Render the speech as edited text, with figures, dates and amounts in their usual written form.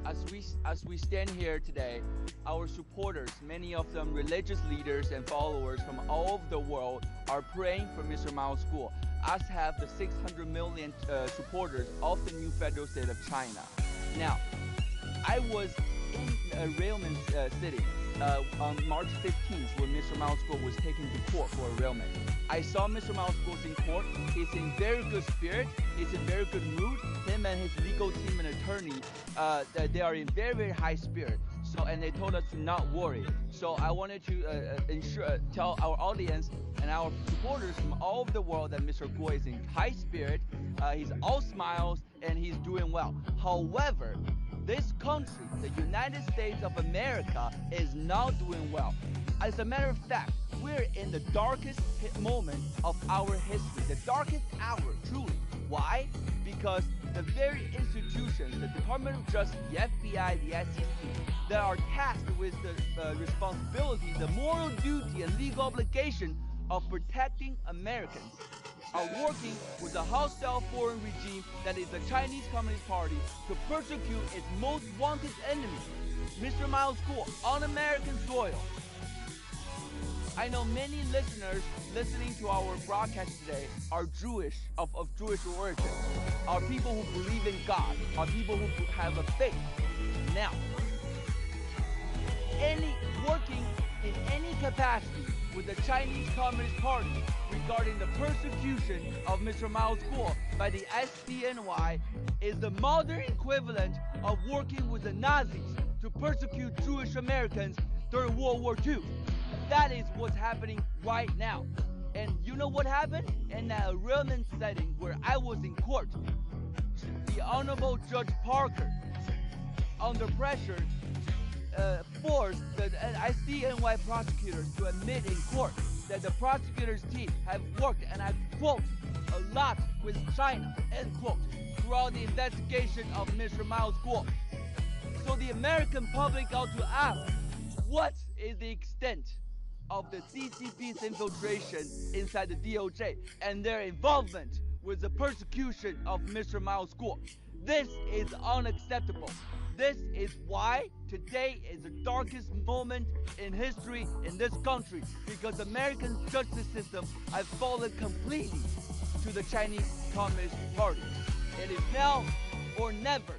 as we stand here today, our supporters, many of them religious leaders and followers from all over the world, are praying for Mr. Mao's school, as have the 600 million supporters of the new federal state of China. Now, I was in Railman City on March 15th when Mr. Mao's school was taken to court for arraignment. I saw Mr. Mao's school in court. He's in very good spirit. He's in very good mood. Him and his legal team and attorney, they are in very, very high spirit. So, and they told us to not worry. So I wanted to tell our audience and our supporters from all over the world that Mr. Guo is in high spirit. He's all smiles and he's doing well. However, this country, the United States of America, is not doing well. As a matter of fact, we're in the darkest moment of our history, the darkest hour, truly. Why? Because the very institutions, the Department of Justice, the FBI, the SEC, that are tasked with the responsibility, the moral duty, and legal obligation of protecting Americans, are working with a hostile foreign regime that is the Chinese Communist Party to persecute its most wanted enemy, Mr. Mao's school, on American soil. I know many listeners listening to our broadcast today are Jewish, of Jewish origin, are people who believe in God, are people who have a faith. Now, working in any capacity with the Chinese Communist Party regarding the persecution of Mr. Mao's school by the SDNY is the modern equivalent of working with the Nazis to persecute Jewish Americans during World War II. That is what's happening right now. And you know what happened? In that arraignment setting where I was in court, the Honorable Judge Parker, under pressure, forced the SDNY prosecutors to admit in court that the prosecutor's team have worked, and I quote, a lot with China, end quote, throughout the investigation of Mr. Mao's school. So the American public ought to ask, what is the extent of the CCP's infiltration inside the DOJ and their involvement with the persecution of Mr. Mao's school? This is unacceptable. This is why today is the darkest moment in history in this country, because American justice system has fallen completely to the Chinese Communist Party. It is now or never.